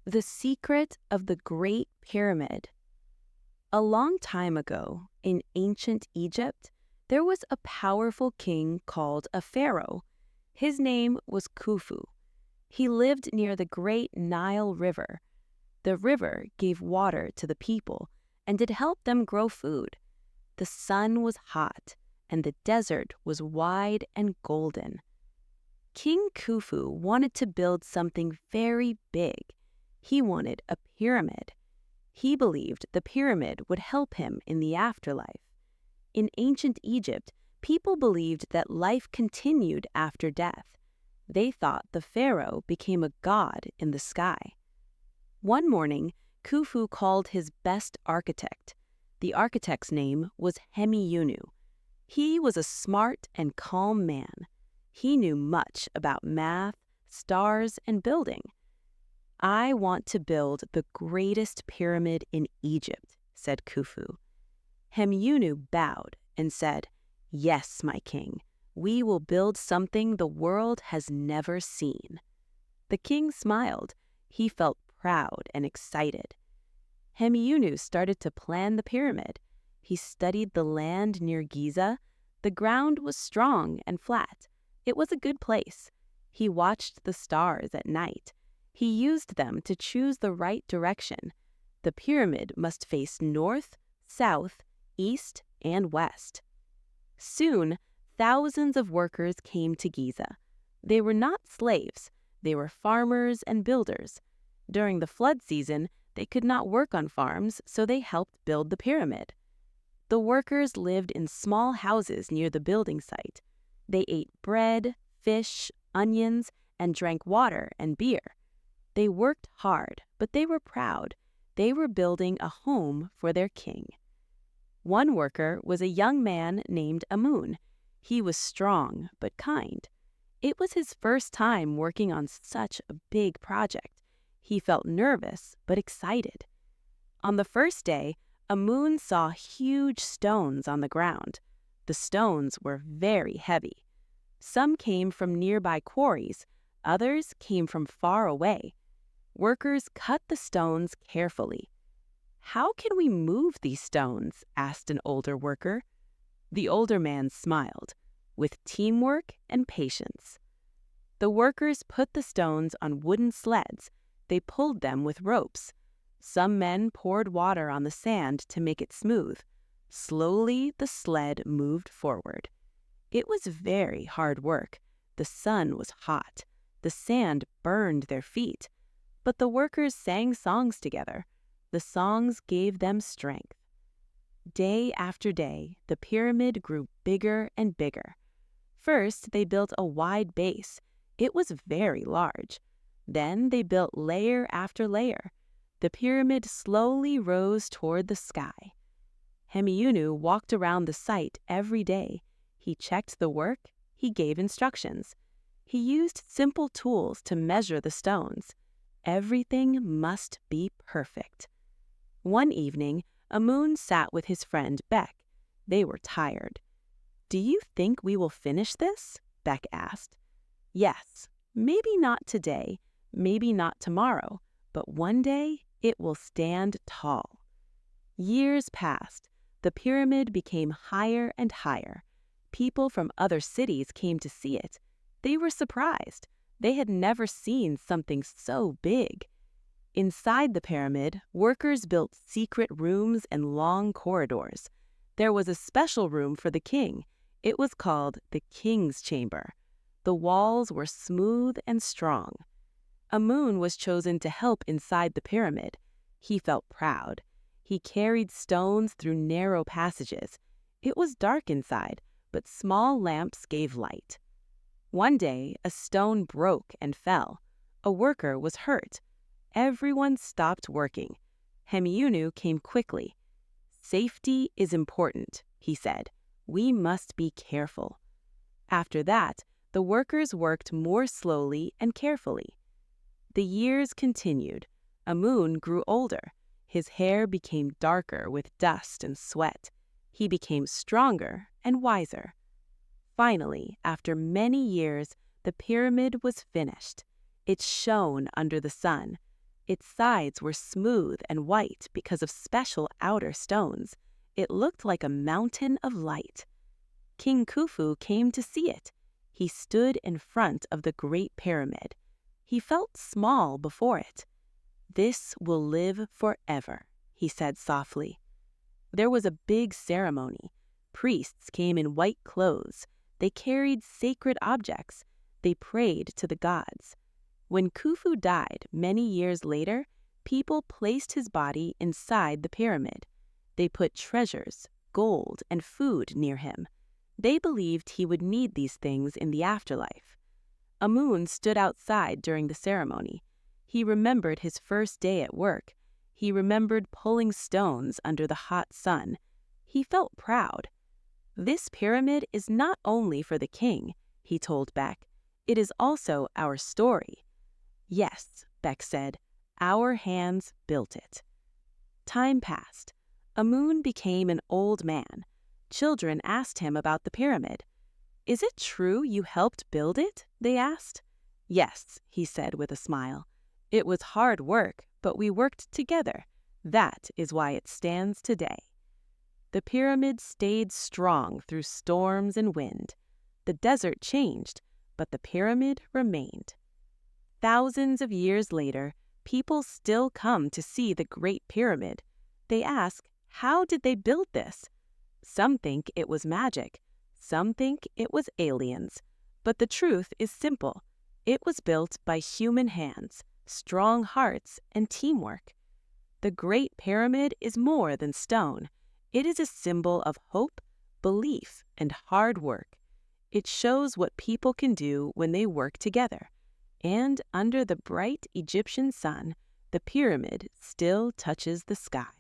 The Secret of the Great Pyramid. A long time ago, in ancient Egypt, there was a powerful king called a pharaoh. His name was Khufu. He lived near the great Nile River. The river gave water to the people, and it helped them grow food. The sun was hot, and the desert was wide and golden. King Khufu wanted to build something very big. He wanted a pyramid. He believed the pyramid would help him in the afterlife. In ancient Egypt, people believed that life continued after death. They thought the pharaoh became a god in the sky. One morning, Khufu called his best architect. The architect's name was Hemiyunu. He was a smart and calm man. He knew much about math, stars, and building. "I want to build the greatest pyramid in Egypt," said Khufu. Hemyunu bowed and said, "Yes, my king, we will build something the world has never seen." The king smiled. He felt proud and excited. Hemyunu started to plan the pyramid. He studied the land near Giza. The ground was strong and flat. It was a good place. He watched the stars at night. He used them to choose the right direction. The pyramid must face north, south, east, and west. Soon, thousands of workers came to Giza. They were not slaves. They were farmers and builders. During the flood season, they could not work on farms, so they helped build the pyramid. The workers lived in small houses near the building site. They ate bread, fish, onions, and drank water and beer. They worked hard, but they were proud. They were building a home for their king. One worker was a young man named Amun. He was strong but kind. It was his first time working on such a big project. He felt nervous but excited. On the first day, Amun saw huge stones on the ground. The stones were very heavy. Some came from nearby quarries. Others came from far away. Workers cut the stones carefully. "How can we move these stones?" asked an older worker. The older man smiled. "With teamwork and patience." The workers put the stones on wooden sleds. They pulled them with ropes. Some men poured water on the sand to make it smooth. Slowly, the sled moved forward. It was very hard work. The sun was hot. The sand burned their feet. But the workers sang songs together. The songs gave them strength. Day after day, the pyramid grew bigger and bigger. First, they built a wide base. It was very large. Then they built layer after layer. The pyramid slowly rose toward the sky. Hemiyunu walked around the site every day. He checked the work. He gave instructions. He used simple tools to measure the stones. Everything must be perfect. One evening, Amun sat with his friend Beck. They were tired. "Do you think we will finish this?" Beck asked. "Yes, maybe not today, maybe not tomorrow, but one day it will stand tall." Years passed. The pyramid became higher and higher. People from other cities came to see it. They were surprised. They had never seen something so big. Inside the pyramid, workers built secret rooms and long corridors. There was a special room for the king. It was called the King's Chamber. The walls were smooth and strong. Amun was chosen to help inside the pyramid. He felt proud. He carried stones through narrow passages. It was dark inside, but small lamps gave light. One day, a stone broke and fell. A worker was hurt. Everyone stopped working. Hemiyunu came quickly. "Safety is important," he said. "We must be careful." After that, the workers worked more slowly and carefully. The years continued. Amun grew older. His hair became darker with dust and sweat. He became stronger and wiser. Finally, after many years, the pyramid was finished. It shone under the sun. Its sides were smooth and white because of special outer stones. It looked like a mountain of light. King Khufu came to see it. He stood in front of the Great Pyramid. He felt small before it. "This will live forever," he said softly. There was a big ceremony. Priests came in white clothes. They carried sacred objects. They prayed to the gods. When Khufu died many years later, people placed his body inside the pyramid. They put treasures, gold, and food near him. They believed he would need these things in the afterlife. Amun stood outside during the ceremony. He remembered his first day at work. He remembered pulling stones under the hot sun. He felt proud. "This pyramid is not only for the king," he told Beck. "It is also our story." "Yes," Beck said, "our hands built it." Time passed. Amun became an old man. Children asked him about the pyramid. "Is it true you helped build it?" they asked. "Yes," he said with a smile. "It was hard work, but we worked together. That is why it stands today." The pyramid stayed strong through storms and wind. The desert changed, but the pyramid remained. Thousands of years later, people still come to see the Great Pyramid. They ask, how did they build this? Some think it was magic. Some think it was aliens. But the truth is simple. It was built by human hands, strong hearts, and teamwork. The Great Pyramid is more than stone. It is a symbol of hope, belief, and hard work. It shows what people can do when they work together. And under the bright Egyptian sun, the pyramid still touches the sky.